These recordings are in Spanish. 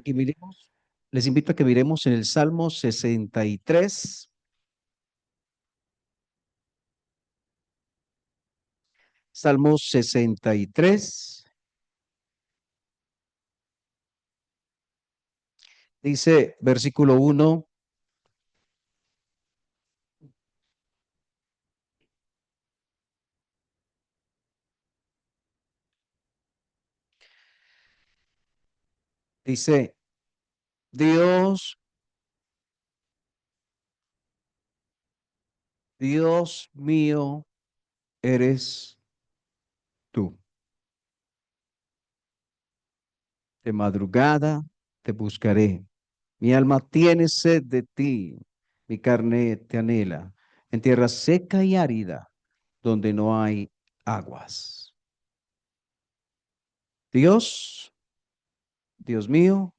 Aquí miremos, les invito a que miremos en el Salmo 63. Salmo 63 dice, versículo 1, dice, Dios, Dios mío, eres tú. De madrugada te buscaré. Mi alma tiene sed de ti, mi carne te anhela, en tierra seca y árida, donde no hay aguas. Dios, Dios mío,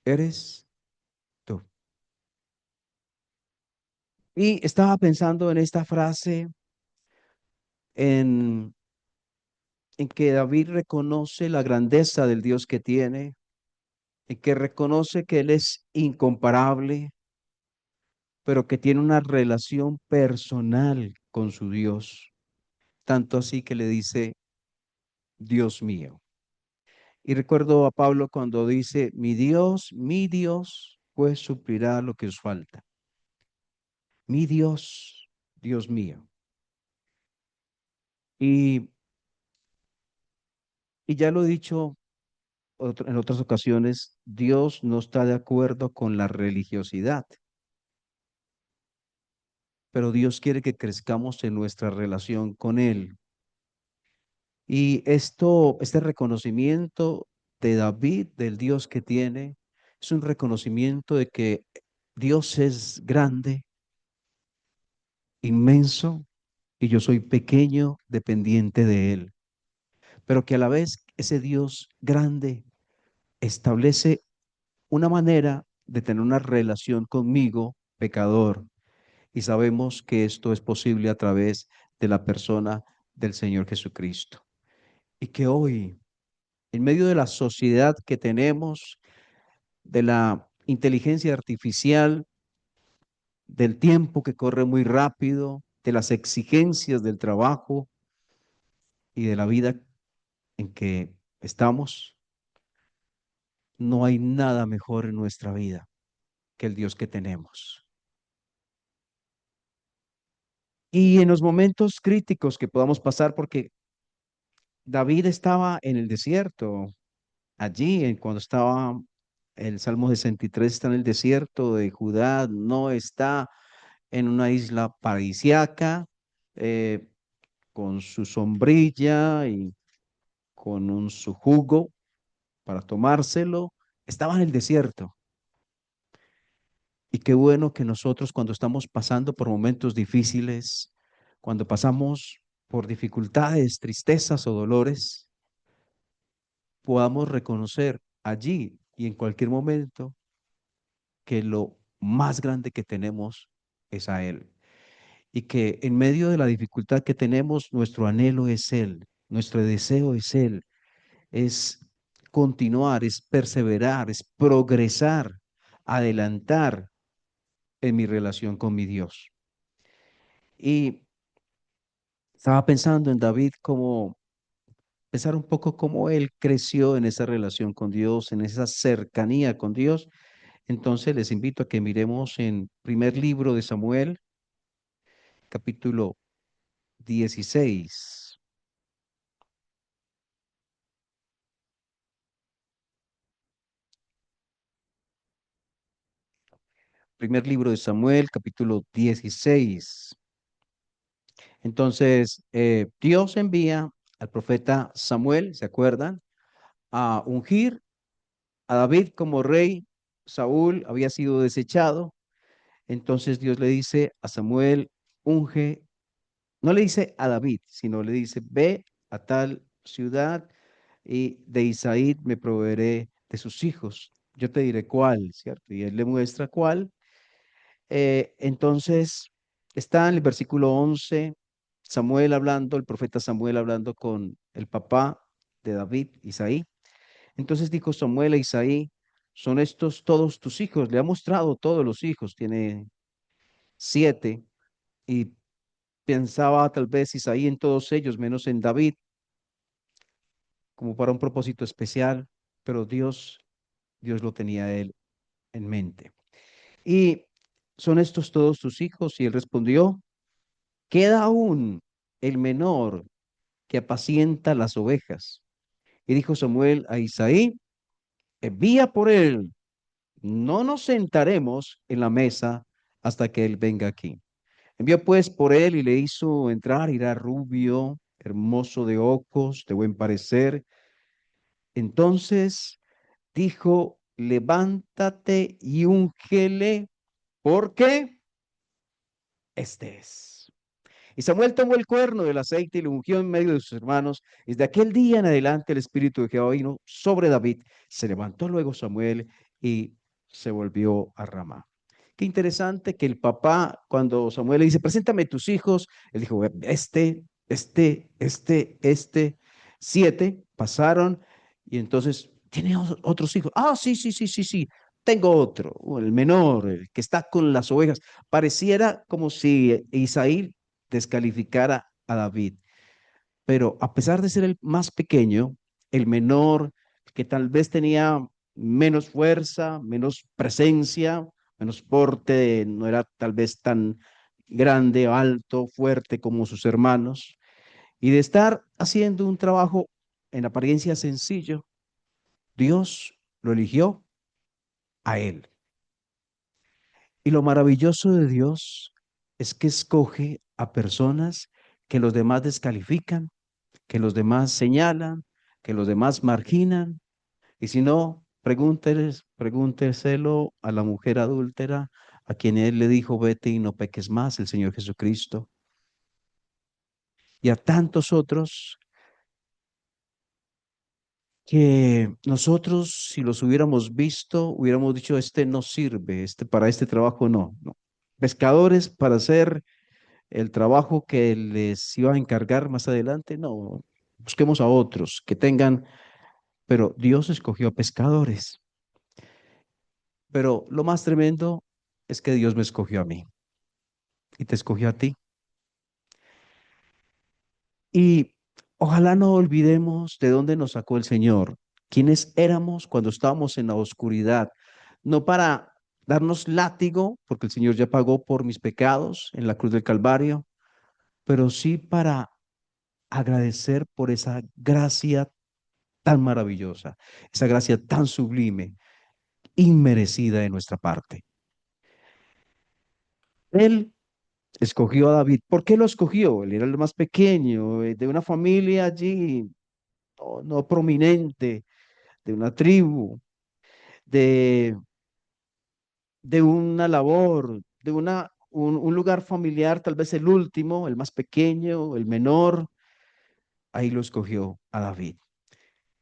eres tú. Y estaba pensando en esta frase, en, en que David reconoce la grandeza del Dios que tiene, en que reconoce que Él es incomparable, pero que tiene una relación personal con su Dios, tanto así que le dice, Dios mío. Y recuerdo a Pablo cuando dice, mi Dios, pues suplirá lo que os falta. Mi Dios, Dios mío. Y, y ya lo he dicho en otras ocasiones, Dios no está de acuerdo con la religiosidad, pero Dios quiere que crezcamos en nuestra relación con Él. Y este reconocimiento de David, del Dios que tiene, es un reconocimiento de que Dios es grande, inmenso, y yo soy pequeño, dependiente de Él. Pero que a la vez ese Dios grande establece una manera de tener una relación conmigo, pecador. Y sabemos que esto es posible a través de la persona del Señor Jesucristo. Y que hoy, en medio de la sociedad que tenemos, de la inteligencia artificial, del tiempo que corre muy rápido, de las exigencias del trabajo y de la vida en que estamos, no hay nada mejor en nuestra vida que el Dios que tenemos. Y en los momentos críticos que podamos pasar, porque David estaba en el desierto, allí, cuando estaba el Salmo 63, está en el desierto de Judá, no está en una isla paradisiaca, eh, con su sombrilla y con su jugo para tomárselo, estaba en el desierto. Y qué bueno que nosotros cuando estamos pasando por momentos difíciles, cuando pasamos por dificultades, tristezas o dolores, podamos reconocer allí y en cualquier momento que lo más grande que tenemos es a Él. Y que en medio de la dificultad que tenemos, nuestro anhelo es Él, nuestro deseo es Él, es continuar, es perseverar, es progresar, adelantar en mi relación con mi Dios. Y estaba pensando en David como pensar un poco cómo él creció en esa relación con Dios, en esa cercanía con Dios. Entonces les invito a que miremos en primer libro de Samuel, capítulo 16. Primer libro de Samuel, capítulo 16. Entonces, Dios envía al profeta Samuel, ¿se acuerdan? A ungir a David como rey. Saúl había sido desechado. Entonces Dios le dice a Samuel, unge, no le dice a David, sino le dice, ve a tal ciudad y de Isaí me proveeré de sus hijos. Yo te diré cuál, ¿cierto? Y él le muestra cuál. Entonces está en el versículo 11, Samuel hablando, el profeta Samuel hablando con el papá de David, Isaí. Entonces dijo Samuel a Isaí, son estos todos tus hijos. Le ha mostrado todos los hijos, tiene 7, y pensaba tal vez Isaí en todos ellos, menos en David, como para un propósito especial, pero Dios lo tenía a él en mente. Y son estos todos tus hijos, y él respondió, queda aún el menor que apacienta las ovejas. Y dijo Samuel a Isaí, envía por él, no nos sentaremos en la mesa hasta que él venga aquí. Envió pues por él y le hizo entrar, y era rubio, hermoso de ojos, de buen parecer. Entonces dijo, levántate y úngele, porque este es. Y Samuel tomó el cuerno del aceite y lo ungió en medio de sus hermanos. Y desde aquel día en adelante el espíritu de Jehová vino sobre David. Se levantó luego Samuel y se volvió a Ramá. Qué interesante que el papá, cuando Samuel le dice, preséntame tus hijos, él dijo, este, 7 pasaron, y entonces, ¿tiene otros hijos? Ah, sí, sí, sí, sí, sí, tengo otro, el menor, el que está con las ovejas. Pareciera como si Isaí descalificara a David, pero a pesar de ser el más pequeño, el menor, que tal vez tenía menos fuerza, menos presencia, menos porte, no era tal vez tan grande, alto, fuerte como sus hermanos, y de estar haciendo un trabajo en apariencia sencillo, Dios lo eligió a él. Y lo maravilloso de Dios es que escoge a personas que los demás descalifican, que los demás señalan, que los demás marginan. Y si no, pregúnteselo a la mujer adúltera, a quien él le dijo, vete y no peques más, el Señor Jesucristo. Y a tantos otros que nosotros, si los hubiéramos visto, hubiéramos dicho, este no sirve, este para este trabajo no, no. Pescadores para hacer el trabajo que les iba a encargar más adelante, no. Busquemos a otros que tengan, pero Dios escogió a pescadores. Pero lo más tremendo es que Dios me escogió a mí y te escogió a ti. Y ojalá no olvidemos de dónde nos sacó el Señor, quiénes éramos cuando estábamos en la oscuridad, no para darnos látigo, porque el Señor ya pagó por mis pecados en la cruz del Calvario, pero sí para agradecer por esa gracia tan maravillosa, esa gracia tan sublime, inmerecida de nuestra parte. Él escogió a David. ¿Por qué lo escogió? Él era el más pequeño, de una familia allí, no prominente, de una tribu, de, de una labor, de un lugar familiar, tal vez el último, el más pequeño, el menor. Ahí lo escogió a David.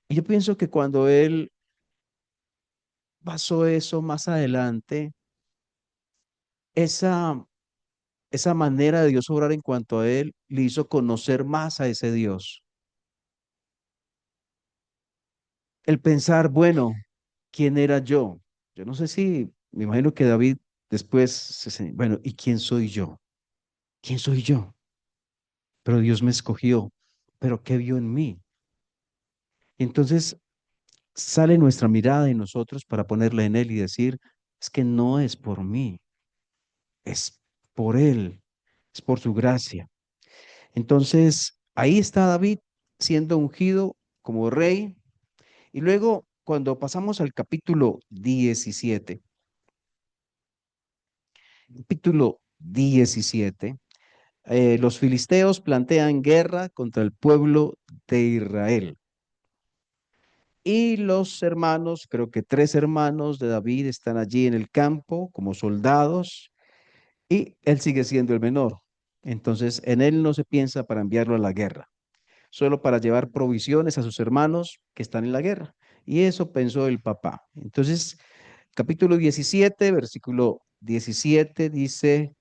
Y yo pienso que cuando él pasó eso más adelante, esa, esa manera de Dios obrar en cuanto a él le hizo conocer más a ese Dios. El pensar, bueno, ¿quién era yo? Yo no sé si, me imagino que David después, bueno, ¿y quién soy yo? ¿Quién soy yo? Pero Dios me escogió, pero ¿qué vio en mí? Y entonces sale nuestra mirada en nosotros para ponerla en Él y decir, es que no es por mí, es por Él, es por su gracia. Entonces, ahí está David siendo ungido como rey. Y luego, cuando pasamos al capítulo 17, los filisteos plantean guerra contra el pueblo de Israel. Y los hermanos, creo que 3 hermanos de David están allí en el campo como soldados, y él sigue siendo el menor. Entonces, en él no se piensa para enviarlo a la guerra, solo para llevar provisiones a sus hermanos que están en la guerra. Y eso pensó el papá. Entonces, capítulo 17, versículo 17 dice,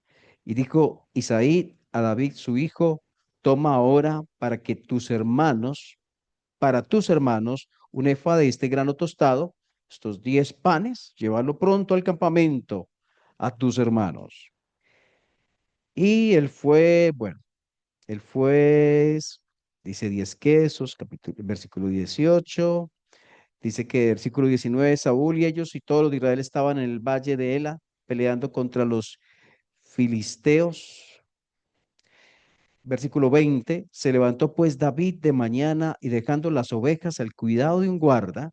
y dijo Isaí a David, su hijo, toma ahora para tus hermanos, un efa de este grano tostado, estos 10 panes, llévalo pronto al campamento a tus hermanos. Y él fue, bueno, él fue, dice 10 quesos, versículo 18. Dice que versículo 19, Saúl y ellos y todos los de Israel estaban en el valle de Ela peleando contra los filisteos. Versículo 20, se levantó pues David de mañana y dejando las ovejas al cuidado de un guarda,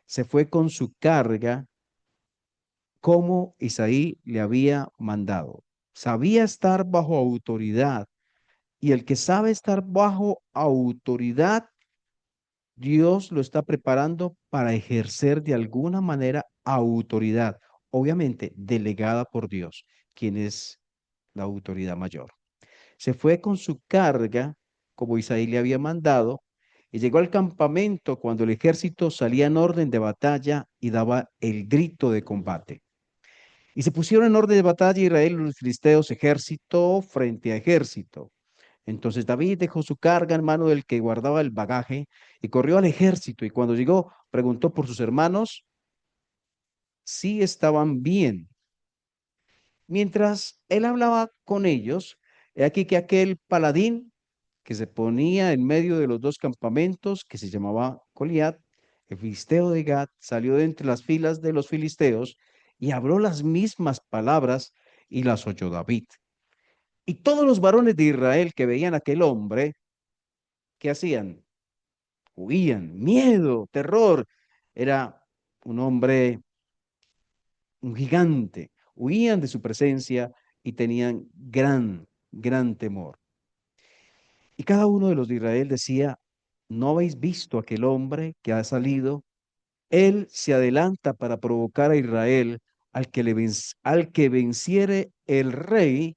se fue con su carga como Isaí le había mandado. Sabía estar bajo autoridad y el que sabe estar bajo autoridad, Dios lo está preparando para ejercer de alguna manera autoridad, obviamente delegada por Dios, quien es la autoridad mayor. Se fue con su carga, como Isaí le había mandado, y llegó al campamento cuando el ejército salía en orden de batalla y daba el grito de combate. Y se pusieron en orden de batalla Israel y los filisteos, ejército frente a ejército. Entonces David dejó su carga en mano del que guardaba el bagaje y corrió al ejército. Y cuando llegó, preguntó por sus hermanos si estaban bien. Mientras él hablaba con ellos, he aquí que aquel paladín que se ponía en medio de los dos campamentos, que se llamaba Goliat, el filisteo de Gat, salió de entre las filas de los filisteos y habló las mismas palabras y las oyó David. Y todos los varones de Israel que veían a aquel hombre, ¿qué hacían? Huían, miedo, terror. Era un hombre, un gigante. Huían de su presencia y tenían gran temor. Y cada uno de los de Israel decía, ¿no habéis visto aquel hombre que ha salido? Él se adelanta para provocar a Israel, al que venciere el rey,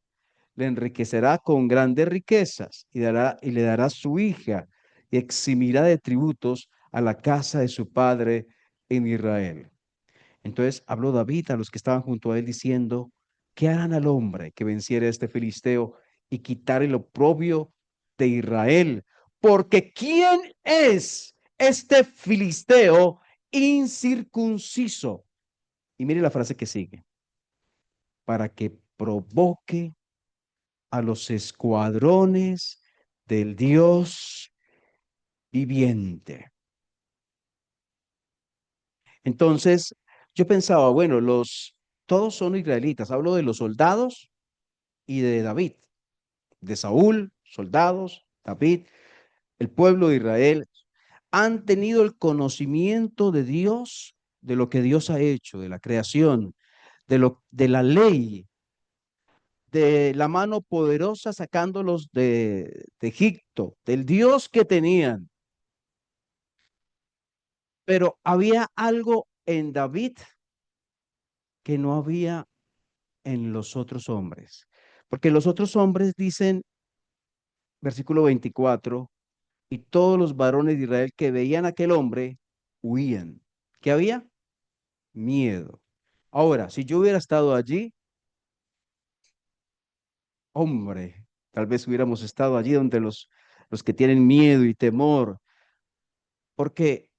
le enriquecerá con grandes riquezas y le dará su hija y eximirá de tributos a la casa de su padre en Israel. Entonces habló David a los que estaban junto a él diciendo, ¿qué harán al hombre que venciere a este filisteo y quitare el oprobio de Israel? Porque ¿quién es este filisteo incircunciso? Y mire la frase que sigue, para que provoque a los escuadrones del Dios viviente. Entonces, yo pensaba, bueno, todos son israelitas. Hablo de los soldados y de David, de Saúl, soldados, David, el pueblo de Israel, han tenido el conocimiento de Dios, de lo que Dios ha hecho, de la creación, de la ley, de la mano poderosa sacándolos de Egipto, del Dios que tenían. Pero había algo en David que no había en los otros hombres. Porque los otros hombres dicen, versículo 24, y todos los varones de Israel que veían a aquel hombre huían. ¿Qué había? Miedo. Ahora, si yo hubiera estado allí, hombre, tal vez hubiéramos estado allí donde los que tienen miedo y temor, porque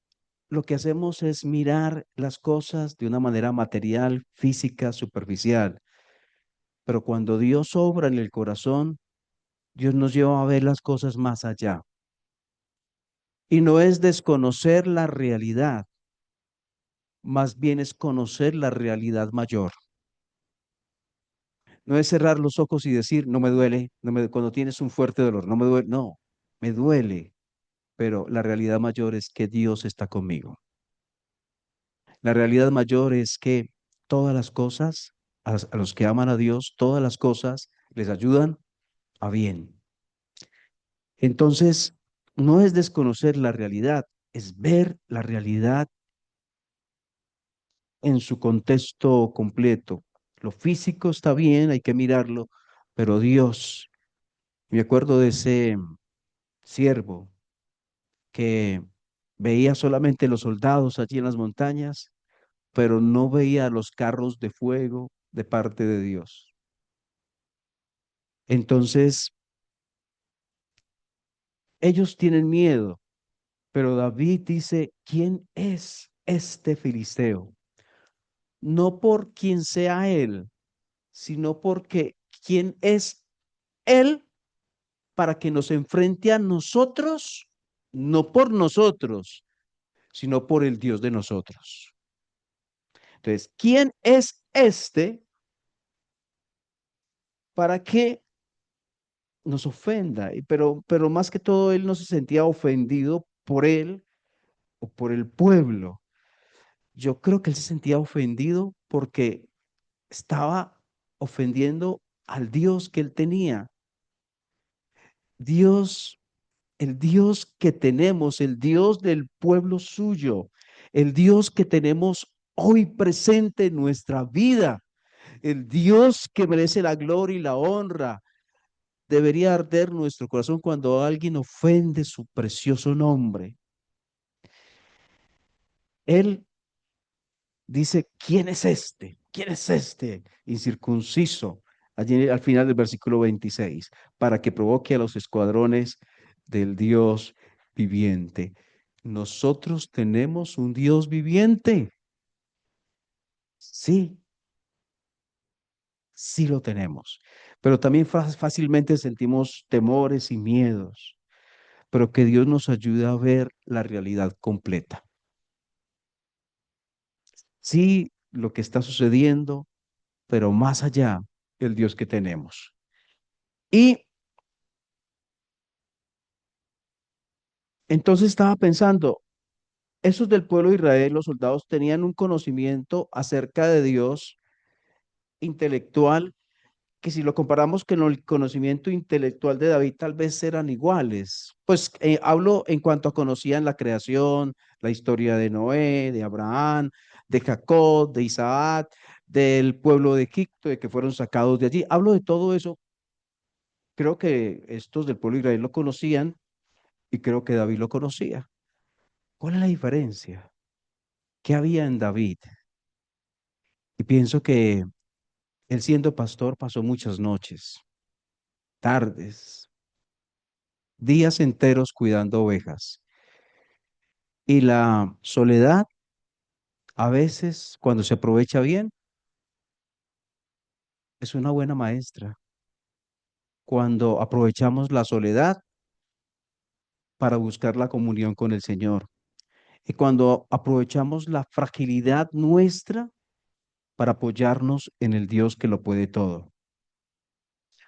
lo que hacemos es mirar las cosas de una manera material, física, superficial. Pero cuando Dios obra en el corazón, Dios nos lleva a ver las cosas más allá. Y no es desconocer la realidad, más bien es conocer la realidad mayor. No es cerrar los ojos y decir, no me duele, cuando tienes un fuerte dolor, no me duele, no, me duele, pero la realidad mayor es que Dios está conmigo. La realidad mayor es que todas las cosas, a los que aman a Dios, todas las cosas les ayudan a bien. Entonces, no es desconocer la realidad, es ver la realidad en su contexto completo. Lo físico está bien, hay que mirarlo, pero Dios, me acuerdo de ese siervo que veía solamente los soldados allí en las montañas, pero no veía los carros de fuego de parte de Dios. Entonces, ellos tienen miedo, pero David dice, ¿quién es este filisteo? No por quien sea él, sino porque quién es él para que nos enfrente a nosotros, no por nosotros, sino por el Dios de nosotros. Entonces, ¿quién es este para que nos ofenda? Pero más que todo, él no se sentía ofendido por él o por el pueblo. Yo creo que él se sentía ofendido porque estaba ofendiendo al Dios que él tenía. Dios, el Dios que tenemos, el Dios del pueblo suyo, el Dios que tenemos hoy presente en nuestra vida, el Dios que merece la gloria y la honra. Debería arder nuestro corazón cuando alguien ofende su precioso nombre. Él dice, ¿quién es este? ¿Quién es este incircunciso? Allí al final del versículo 26, para que provoque a los escuadrones del Dios viviente. Nosotros tenemos un Dios viviente. Sí, sí lo tenemos. Pero también fácilmente sentimos temores y miedos, pero que Dios nos ayude a ver la realidad completa. Sí, lo que está sucediendo, pero más allá, el Dios que tenemos. Y entonces estaba pensando, esos del pueblo de Israel, los soldados, tenían un conocimiento acerca de Dios intelectual, que si lo comparamos con el conocimiento intelectual de David, tal vez eran iguales. Pues hablo en cuanto a conocían la creación, la historia de Noé, de Abraham, de Jacob, de Isaac, del pueblo de Egipto, de que fueron sacados de allí. Hablo de todo eso. Creo que estos del pueblo de Israel lo conocían y creo que David lo conocía. ¿Cuál es la diferencia? ¿Qué había en David? Y pienso que él siendo pastor pasó muchas noches, tardes, días enteros cuidando ovejas. Y la soledad, a veces, cuando se aprovecha bien, es una buena maestra. Cuando aprovechamos la soledad para buscar la comunión con el Señor. Y cuando aprovechamos la fragilidad nuestra para apoyarnos en el Dios que lo puede todo.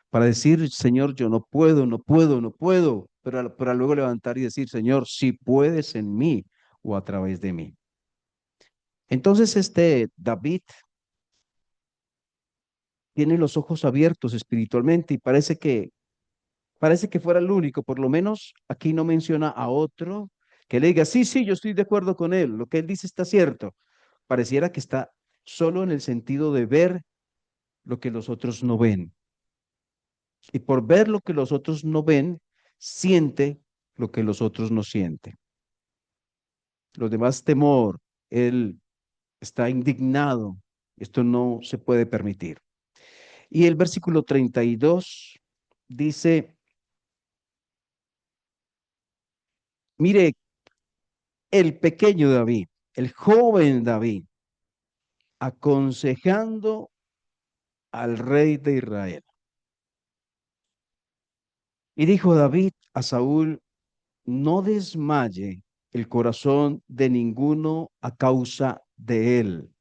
Para decir, Señor, yo no puedo, no puedo, no puedo, pero para luego levantar y decir, Señor, si puedes en mí o a través de mí. Entonces este David tiene los ojos abiertos espiritualmente y parece que fuera el único, por lo menos aquí no menciona a otro que le diga, sí, sí, yo estoy de acuerdo con él, lo que él dice está cierto. Pareciera que está solo en el sentido de ver lo que los otros no ven. Y por ver lo que los otros no ven, siente lo que los otros no sienten. Los demás temor, él está indignado. Esto no se puede permitir. Y el versículo 32 dice, mire, el pequeño David, el joven David, aconsejando al rey de Israel. Y dijo David a Saúl, no desmaye el corazón de ninguno a causa de él.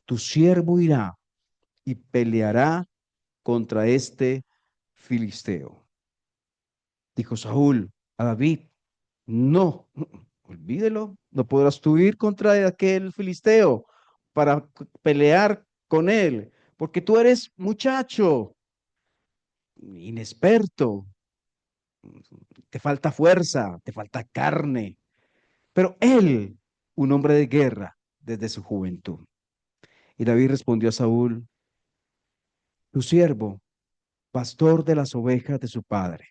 Tu siervo irá y peleará contra este filisteo. Dijo Saúl a David, no, olvídelo, no podrás tú ir contra aquel filisteo para pelear con él, porque tú eres muchacho, inexperto, te falta fuerza, te falta carne, pero él, un hombre de guerra desde su juventud. Y David respondió a Saúl, tu siervo, pastor de las ovejas de su padre.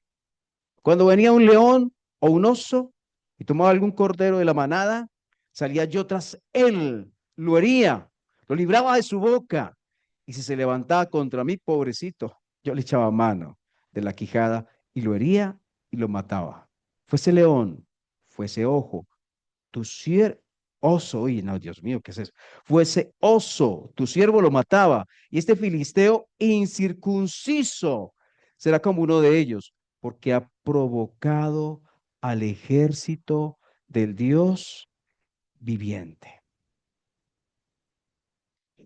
Cuando venía un león o un oso y tomaba algún cordero de la manada, salía yo tras él, lo hería, lo libraba de su boca. Y si se levantaba contra mí, pobrecito, yo le echaba mano de la quijada y lo hería y lo mataba. Fuese león, fuese ojo, tu siervo. Oso, oye, no, Dios mío, ¿qué es eso? Fuese oso, tu siervo lo mataba, y este filisteo incircunciso será como uno de ellos, porque ha provocado al ejército del Dios viviente.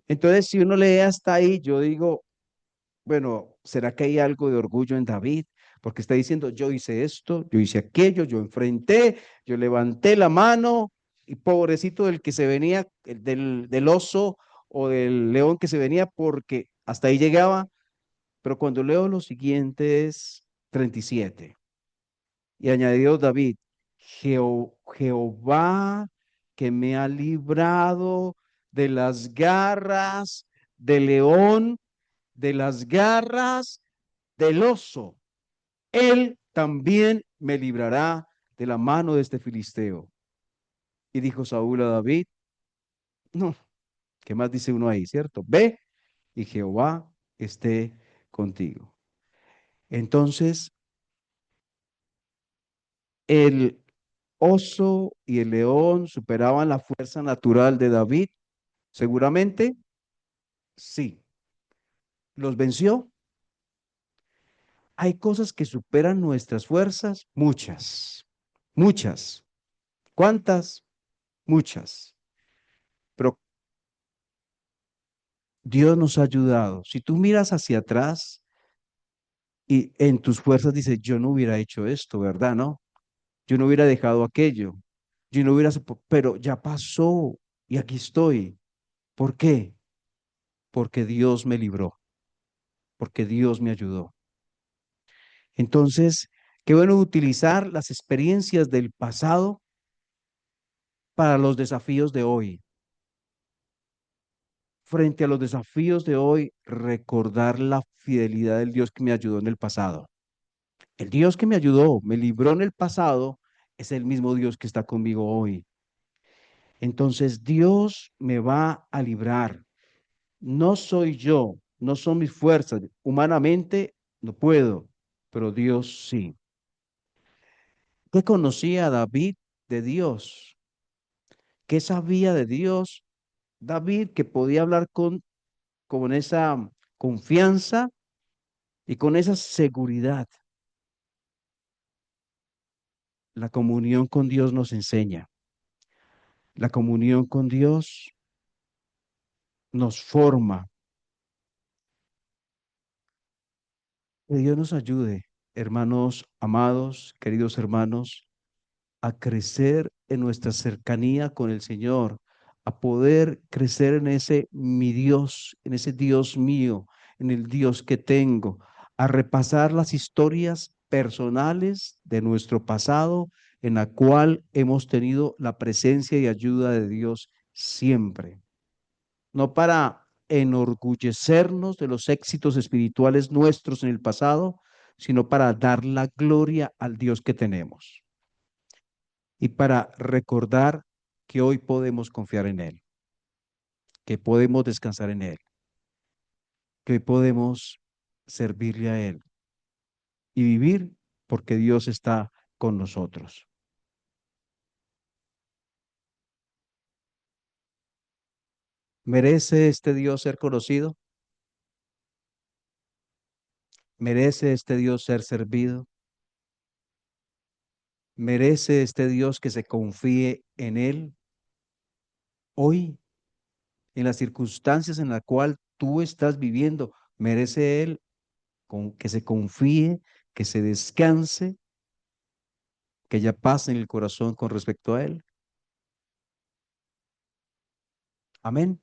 Entonces, si uno lee hasta ahí, yo digo, bueno, ¿será que hay algo de orgullo en David? Porque está diciendo, yo hice esto, yo hice aquello, yo enfrenté, yo levanté la mano, y pobrecito del que se venía, del oso o del león que se venía, porque hasta ahí llegaba. Pero cuando leo los siguientes 37, y añadió David, Jehová que me ha librado de las garras del león, de las garras del oso, él también me librará de la mano de este filisteo. Y dijo Saúl a David, no, ¿qué más dice uno ahí, cierto? Ve y Jehová esté contigo. Entonces, el oso y el león superaban la fuerza natural de David. Seguramente, sí. ¿Los venció? Hay cosas que superan nuestras fuerzas, muchas, muchas. ¿Cuántas? Muchas. Pero Dios nos ha ayudado. Si tú miras hacia atrás y en tus fuerzas dices, yo no hubiera hecho esto, ¿verdad? No, yo no hubiera dejado aquello, yo no hubiera, pero ya pasó y aquí estoy. ¿Por qué? Porque Dios me libró, porque Dios me ayudó. Entonces, qué bueno utilizar las experiencias del pasado para los desafíos de hoy. Frente a los desafíos de hoy, recordar la fidelidad del Dios que me ayudó en el pasado. El Dios que me ayudó, me libró en el pasado, es el mismo Dios que está conmigo hoy. Entonces Dios me va a librar. No soy yo, no son mis fuerzas. Humanamente no puedo, pero Dios sí. ¿Qué conocía David de Dios? ¿Qué sabía de Dios David que podía hablar con esa confianza y con esa seguridad? La comunión con Dios nos enseña. La comunión con Dios nos forma. Que Dios nos ayude, hermanos amados, queridos hermanos, a crecer en nuestra cercanía con el Señor, a poder crecer en ese mi Dios, en ese Dios mío, en el Dios que tengo, a repasar las historias personales de nuestro pasado en la cual hemos tenido la presencia y ayuda de Dios siempre. No para enorgullecernos de los éxitos espirituales nuestros en el pasado, sino para dar la gloria al Dios que tenemos y para recordar que hoy podemos confiar en Él, que podemos descansar en Él, que hoy podemos servirle a Él y vivir porque Dios está con nosotros. ¿Merece este Dios ser conocido? ¿Merece este Dios ser servido? ¿Merece este Dios que se confíe en Él hoy? En las circunstancias en la cual tú estás viviendo, merece Él que se confíe, que se descanse, que haya paz en el corazón con respecto a Él. Amén.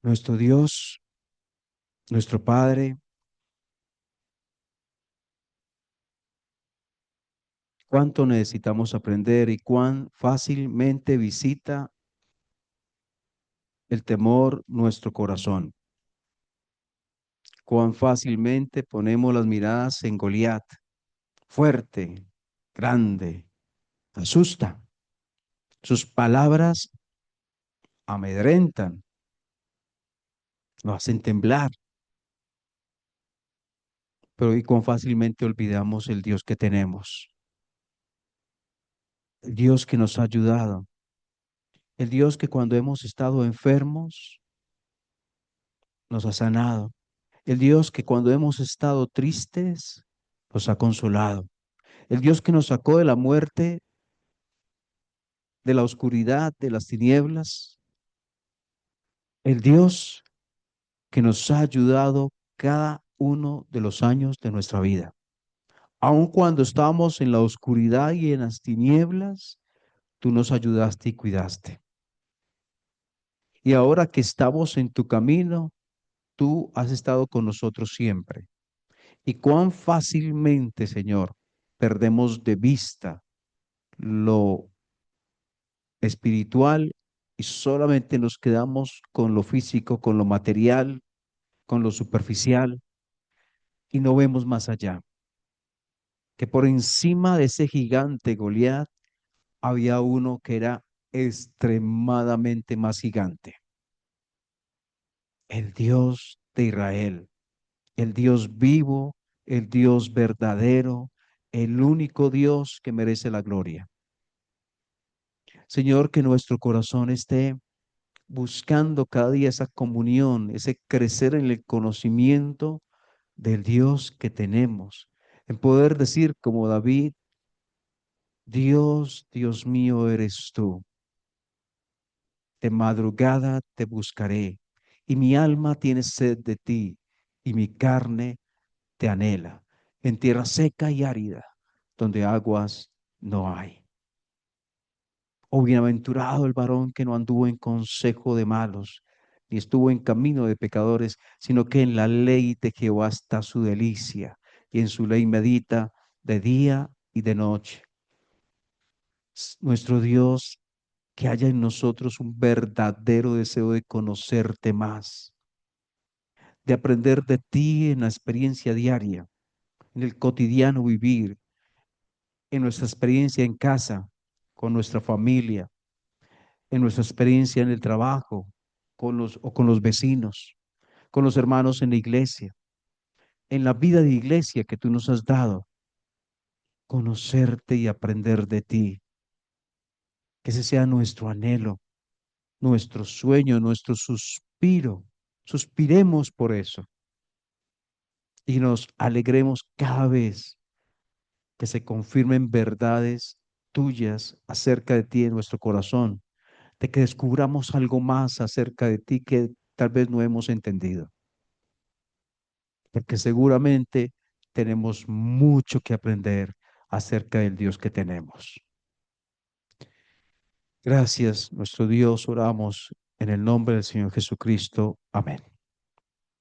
Nuestro Dios, nuestro Padre, cuánto necesitamos aprender y cuán fácilmente visita el temor nuestro corazón. Cuán fácilmente ponemos las miradas en Goliat, fuerte, grande, asusta. Sus palabras amedrentan, lo hacen temblar, pero y cuán fácilmente olvidamos el Dios que tenemos. el Dios que nos ha ayudado, el Dios que cuando hemos estado enfermos nos ha sanado, el Dios que cuando hemos estado tristes nos ha consolado, el Dios que nos sacó de la muerte, de la oscuridad, de las tinieblas, el Dios que nos ha ayudado cada uno de los años de nuestra vida. Aun cuando estábamos en la oscuridad y en las tinieblas, tú nos ayudaste y cuidaste. Y ahora que estamos en tu camino, tú has estado con nosotros siempre. Y cuán fácilmente, Señor, perdemos de vista lo espiritual y solamente nos quedamos con lo físico, con lo material, con lo superficial y no vemos más allá. Que por encima de ese gigante Goliat había uno que era extremadamente más gigante, el Dios de Israel, el Dios vivo, el Dios verdadero, el único Dios que merece la gloria. Señor, que nuestro corazón esté buscando cada día esa comunión, ese crecer en el conocimiento del Dios que tenemos, en poder decir como David, Dios, Dios mío eres tú. De madrugada te buscaré, y mi alma tiene sed de ti, y mi carne te anhela, en tierra seca y árida, donde aguas no hay. Oh, bienaventurado el varón que no anduvo en consejo de malos, ni estuvo en camino de pecadores, sino que en la ley de Jehová está su delicia, y en su ley medita de día y de noche. Nuestro Dios, que haya en nosotros un verdadero deseo de conocerte más, de aprender de ti en la experiencia diaria, en el cotidiano vivir, en nuestra experiencia en casa, con nuestra familia, en nuestra experiencia en el trabajo, con los vecinos, con los hermanos en la iglesia, en la vida de iglesia que tú nos has dado, conocerte y aprender de ti. Que ese sea nuestro anhelo, nuestro sueño, nuestro suspiro. Suspiremos por eso y nos alegremos cada vez que se confirmen verdades tuyas acerca de ti en nuestro corazón, de que descubramos algo más acerca de ti que tal vez no hemos entendido, porque seguramente tenemos mucho que aprender acerca del Dios que tenemos. Gracias, nuestro Dios, oramos en el nombre del Señor Jesucristo. Amén.